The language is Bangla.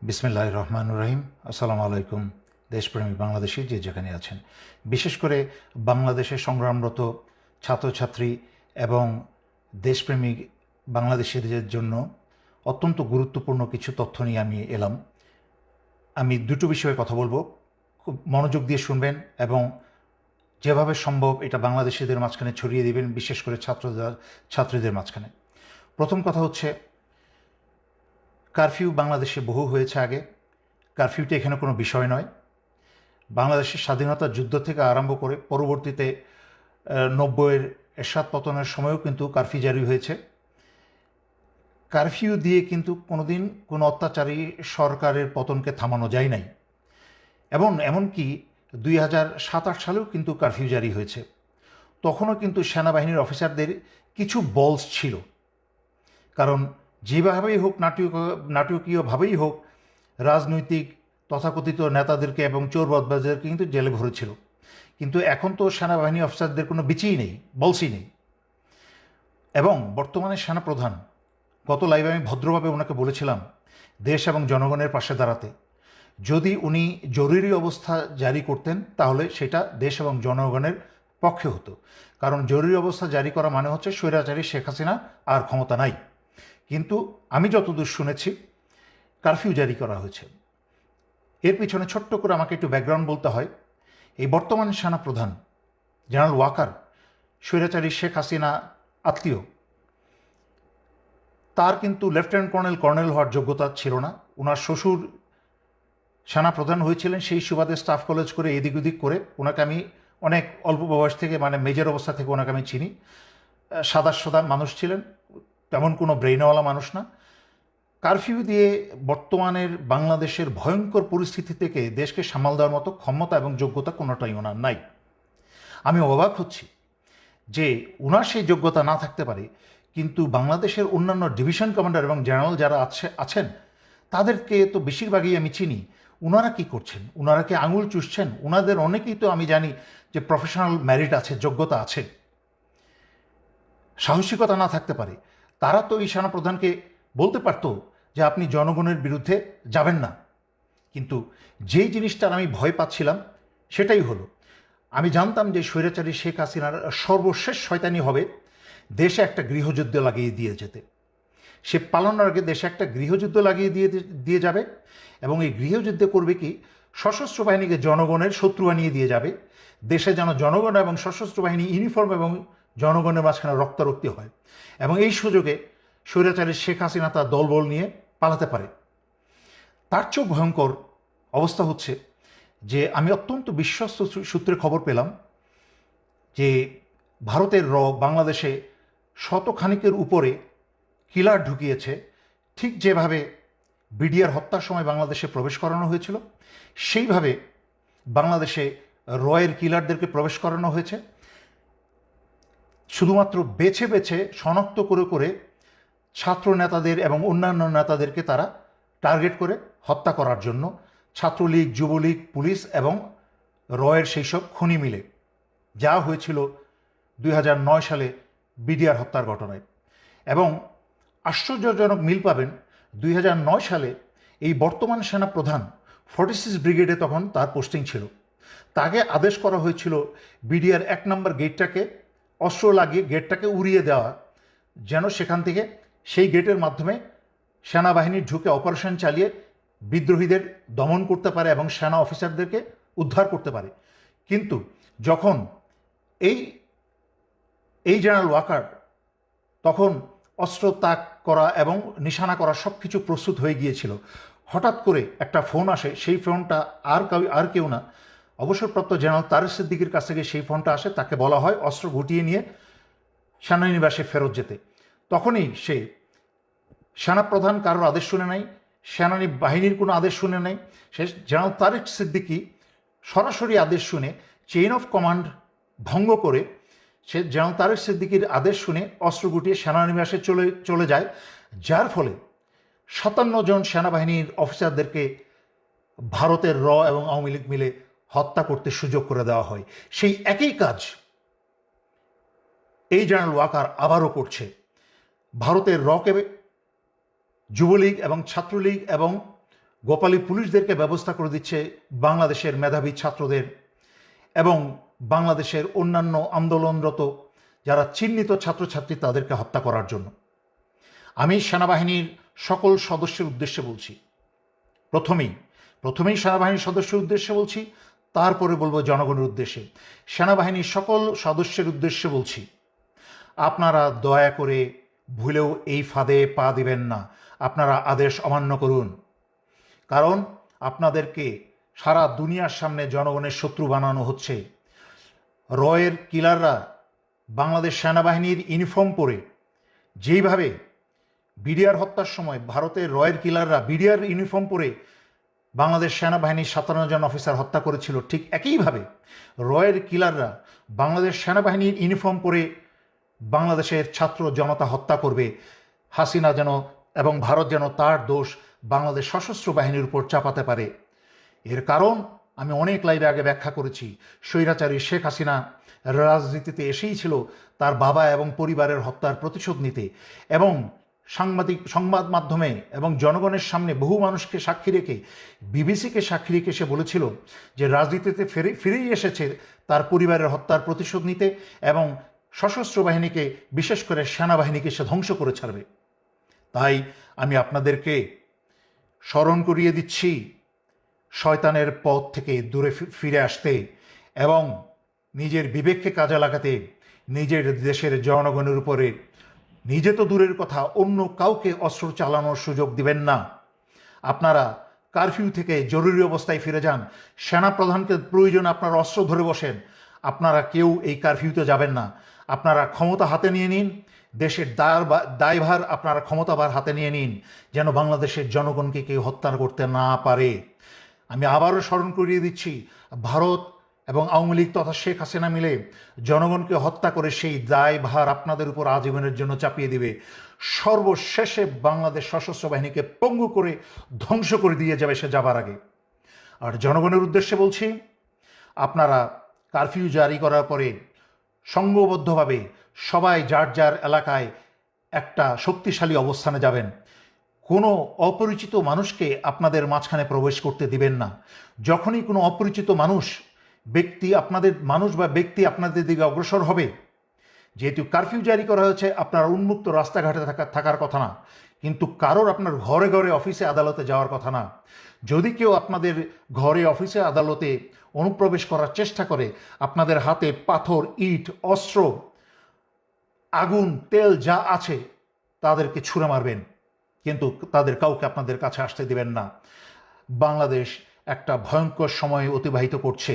বিসমিল্লাহির রহমানির রহিম। আসসালামু আলাইকুম। দেশপ্রেমী বাংলাদেশি যে যেখানে আছেন, বিশেষ করে বাংলাদেশে সংগ্রামরত ছাত্রছাত্রী এবং দেশপ্রেমী বাংলাদেশিদের জন্য অত্যন্ত গুরুত্বপূর্ণ কিছু তথ্য নিয়ে আমি এলাম। আমি দুটো বিষয়ে কথা বলবো, খুব মনোযোগ দিয়ে শুনবেন এবং যেভাবে সম্ভব এটা বাংলাদেশিদের মাঝখানে ছড়িয়ে দিবেন, বিশেষ করে ছাত্রীদের মাঝখানে। প্রথম কথা হচ্ছে, কারফিউ বাংলাদেশে বহু হয়েছে আগে। কারফিউটা এখানে কোনো বিষয় নয়। বাংলাদেশের স্বাধীনতার যুদ্ধ থেকে আরম্ভ করে পরবর্তীতে 90-এর এরশাদ পতনের সময়ও কিন্তু কারফিউ জারি হয়েছে। কারফিউ দিয়ে কিন্তু কোনোদিন কোনো অত্যাচারী সরকারের পতনকে থামানো যায় নাই। এবং এমনকি 2007-8 সালেও কিন্তু কারফিউ জারি হয়েছে। তখনও কিন্তু সেনাবাহিনীর অফিসারদের কিছু বলস ছিল, কারণ যেভাবেই হোক, নাটকীয়ভাবেই হোক, রাজনৈতিক তথাকথিত নেতাদেরকে এবং চোর বদমাশদেরকে কিন্তু জেলে ভরেছিল। কিন্তু এখন তো সেনাবাহিনী অফিসারদের কোনো বিচিই নেই, বলসই নেই। এবং বর্তমানে সেনাপ্রধান, গত লাইভে আমি ভদ্রভাবে ওনাকে বলেছিলাম দেশ এবং জনগণের পাশে দাঁড়াতে। যদি উনি জরুরি অবস্থা জারি করতেন তাহলে সেটা দেশ এবং জনগণের পক্ষে হতো, কারণ জরুরি অবস্থা জারি করা মানে হচ্ছে স্বৈরাচারী শেখ হাসিনা আর ক্ষমতা নাই। কিন্তু আমি যতদূর শুনেছি কারফিউ জারি করা হয়েছে। এর পিছনে ছোট্ট করে আমাকে একটু ব্যাকগ্রাউন্ড বলতে হয়। এই বর্তমান সেনাপ্রধান জেনারেল ওয়াকার স্বৈরাচারী শেখ হাসিনা আত্মীয়। তার কিন্তু লেফটেন্যান্ট কর্নেল হওয়ার যোগ্যতা ছিল না। ওনার শ্বশুর সেনাপ্রধান হয়েছিলেন, সেই সুবাদে স্টাফ কলেজ করে এদিক ওদিক করে ওনাকে আমি অনেক অল্প বয়স থেকে, মানে মেজর অবস্থা থেকে ওনাকে আমি চিনি। সাদা মানুষ ছিলেন, তেমন কোনো ব্রেইনওয়ালা মানুষ না। কারফিউ দিয়ে বর্তমানের বাংলাদেশের ভয়ঙ্কর পরিস্থিতি থেকে দেশকে সামাল দেওয়ার মতো ক্ষমতা এবং যোগ্যতা কোনোটাই ওনার নাই। আমি অবাক হচ্ছি যে ওনার সেই যোগ্যতা না থাকতে পারে, কিন্তু বাংলাদেশের অন্যান্য ডিভিশন কমান্ডার এবং জেনারেল যারা আছেন তাদেরকে তো বেশিরভাগই আমি চিনি। ওনারা কি করছেন? ওনারা কি আঙুল চুষছেন? ওনাদের অনেকেই তো আমি জানি যে প্রফেশনাল মেরিট আছে, যোগ্যতা আছে। সাহসিকতা না থাকতে পারে তারা তো এই সেনাপ্রধানকে বলতে পারতো যে আপনি জনগণের বিরুদ্ধে যাবেন না। কিন্তু যেই জিনিসটার আমি ভয় পাচ্ছিলাম সেটাই হলো। আমি জানতাম যে স্বৈরাচারী শেখ হাসিনার সর্বশেষ শয়তানি হবে দেশে একটা গৃহযুদ্ধ লাগিয়ে দিয়ে যেতে। সে পালানোর আগে দেশে একটা গৃহযুদ্ধ লাগিয়ে দিয়ে যাবে, এবং এই গৃহযুদ্ধে করবে কি, সশস্ত্র বাহিনীকে জনগণের শত্রু বানিয়ে দিয়ে যাবে। দেশে যেন জনগণ এবং সশস্ত্র বাহিনী ইউনিফর্ম এবং জনগণের মাঝখানে রক্তারক্তি হয়, এবং এই সুযোগে স্বৈরাচারী শেখ হাসিনা তার দলবল নিয়ে পালাতে পারে। তার চেয়েও ভয়ঙ্কর অবস্থা হচ্ছে যে আমি অত্যন্ত বিশ্বস্ত সূত্রে খবর পেলাম যে ভারতের বাংলাদেশে শতখানিকের উপরে কিলার ঢুকিয়েছে। ঠিক যেভাবে বিডিআর হত্যার সময় বাংলাদেশে প্রবেশ করানো হয়েছিল, সেইভাবে বাংলাদেশে রয়ের কিলারদেরকে প্রবেশ করানো হয়েছে। শুধুমাত্র বেছে বেছে শনাক্ত করে করে ছাত্র নেতাদের এবং অন্যান্য নেতাদেরকে তারা টার্গেট করে হত্যা করার জন্য, ছাত্রলীগ, যুবলীগ, পুলিশ এবং রয়ের সেই সব খুনি মিলে, যা হয়েছিল 2009 সালে বিডিআর হত্যার ঘটনায়। এবং আশ্চর্যজনক মিল পাবেন, 2009 সালে এই বর্তমান সেনাপ্রধান 46 ব্রিগেডে তখন তার পোস্টিং ছিল। তাকে আদেশ করা হয়েছিল বিডিআর 1 নম্বর গেটটাকে অস্ত্র লাগিয়ে গেটটাকে উড়িয়ে দেওয়া, যেন সেখান থেকে সেই গেটের মাধ্যমে সেনাবাহিনী ঢুকে অপারেশন চালিয়ে বিদ্রোহীদের দমন করতে পারে এবং সেনা অফিসারদেরকে উদ্ধার করতে পারে। কিন্তু যখন এই জেনারেল ওয়াকার তখন অস্ত্র তাক করা এবং নিশানা করা সব কিছু প্রস্তুত হয়ে গিয়েছিল, হঠাৎ করে একটা ফোন আসে। সেই ফোনটা আর কেউ না, অবসরপ্রাপ্ত জেনারেল তারেক সিদ্দিকীর কাছ থেকে সেই ফোনটা আসে। তাকে বলা হয় অস্ত্র গুটিয়ে নিয়ে সেনানিবাসে ফেরত যেতে। তখনই সে সেনাপ্রধান কারোর আদেশ শুনে নাই, সেনানী বাহিনীর কোনো আদেশ শুনে নাই। সে জেনারেল তারেক সিদ্দিকী সরাসরি আদেশ শুনে, চেইন অফ কমান্ড ভঙ্গ করে, সে জেনারেল তারেক সিদ্দিকীর আদেশ শুনে অস্ত্র গুটিয়ে সেনানিবাসে চলে যায়, যার ফলে 57 জন সেনাবাহিনীর অফিসারদেরকে ভারতের এবং আওয়ামী লীগ মিলে হত্যা করতে সুযোগ করে দেওয়া হয়। সেই একই কাজ এই জেনারেল ওয়াকার আবারও করছে। ভারতের কে যুবলীগ এবং ছাত্রলীগ এবং গোপালী পুলিশদেরকে ব্যবস্থা করে দিচ্ছে বাংলাদেশের মেধাবী ছাত্রদের এবং বাংলাদেশের অন্যান্য আন্দোলনরত যারা চিহ্নিত ছাত্রছাত্রী তাদেরকে হত্যা করার জন্য। আমি সেনাবাহিনীর সকল সদস্যের উদ্দেশ্যে বলছি, প্রথমেই সেনাবাহিনীর সদস্যের উদ্দেশ্যে বলছি, তারপরে বলবো জনগণের উদ্দেশ্যে। সেনাবাহিনীর সকল সদস্যের উদ্দেশ্যে বলছি, আপনারা দয়া করে ভুলেও এই ফাঁদে পা দিবেন না। আপনারা আদেশ অমান্য করুন, কারণ আপনাদেরকে সারা দুনিয়ার সামনে জনগণের শত্রু বানানো হচ্ছে। রয়ের কিলাররা বাংলাদেশ সেনাবাহিনীর ইউনিফর্ম পরে যেইভাবে বিডিআর হত্যার সময় ভারতের রয়ের কিলাররা বিডিআর ইউনিফর্ম পরে বাংলাদেশ সেনাবাহিনীর 57 জন অফিসার হত্যা করেছিল, ঠিক একইভাবে রয়ের কিলাররা বাংলাদেশ সেনাবাহিনীর ইউনিফর্ম পরে বাংলাদেশের ছাত্র জনতা হত্যা করবে। হাসিনা যেন এবং ভারত যেন তার দোষ বাংলাদেশ সশস্ত্র বাহিনীর উপর চাপাতে পারে। এর কারণ আমি অনেক লাইভে আগে ব্যাখ্যা করেছি। স্বৈরাচারী শেখ হাসিনা রাজনীতিতে এসেই ছিল তার বাবা এবং পরিবারের হত্যার প্রতিশোধ নিতে, এবং সংবাদ মাধ্যমে এবং জনগণের সামনে বহু মানুষকে সাক্ষী রেখে, বিবিসিকে সাক্ষী রেখে সে বলেছিল যে রাজনীতিতে ফিরেই এসেছে তার পরিবারের হত্যার প্রতিশোধ নিতে এবং সশস্ত্র বাহিনীকে, বিশেষ করে সেনাবাহিনীকে সে ধ্বংস করে ছাড়বে। তাই আমি আপনাদেরকে স্মরণ করিয়ে দিচ্ছি শয়তানের পথ থেকে দূরে ফিরে আসতে এবং নিজের বিবেককে কাজে লাগাতে, নিজের দেশের জনগণের উপরে নিজে তো দূরের কথা অন্য কাউকে অস্ত্র চালানোর সুযোগ দিবেন না। আপনারা কারফিউ থেকে জরুরি অবস্থায় ফিরে যান। সেনাপ্রধানকে প্রয়োজন আপনারা অস্ত্র ধরে বসেন। আপনারা কেউ এই কারফিউতে যাবেন না। আপনারা ক্ষমতা হাতে নিয়ে নিন, দেশের দায়ভার আপনারা ক্ষমতাভার হাতে নিয়ে নিন, যেন বাংলাদেশের জনগণকে কেউ হত্যা করতে না পারে। আমি আবারও স্মরণ করিয়ে দিচ্ছি, ভারত এবং আওয়ামী লীগ তথা শেখ হাসিনা মিলে জনগণকে হত্যা করে সেই দায়ভার আপনাদের উপর আজীবনের জন্য চাপিয়ে দিবে। সর্বশেষে বাংলাদেশ সশস্ত্র বাহিনীকে পঙ্গু করে ধ্বংস করে দিয়ে যাবে সে যাবার আগে। আর জনগণের উদ্দেশ্যে বলছি, আপনারা কারফিউ জারি করার পরে সংঘবদ্ধভাবে সবাই যার যার এলাকায় একটা শক্তিশালী অবস্থানে যাবেন। কোনো অপরিচিত মানুষকে আপনাদের মাঝখানে প্রবেশ করতে দিবেন না। যখনই কোনো অপরিচিত ব্যক্তি আপনাদের দিকে অগ্রসর হবে, যেহেতু কারফিউ জারি করা হয়েছে, আপনার উন্মুক্ত রাস্তাঘাটে থাকার কথা না, কিন্তু কারোর আপনার ঘরে ঘরে অফিসে আদালতে যাওয়ার কথা না। যদি কেউ আপনাদের ঘরে অফিসে আদালতে অনুপ্রবেশ করার চেষ্টা করে, আপনাদের হাতে পাথর, ইট, অস্ত্র, আগুন, তেল যা আছে তাদেরকে ছুঁড়ে মারবেন, কিন্তু তাদের কাউকে আপনাদের কাছে আসতে দিবেন না। বাংলাদেশ একটা ভয়ঙ্কর সময় অতিবাহিত করছে।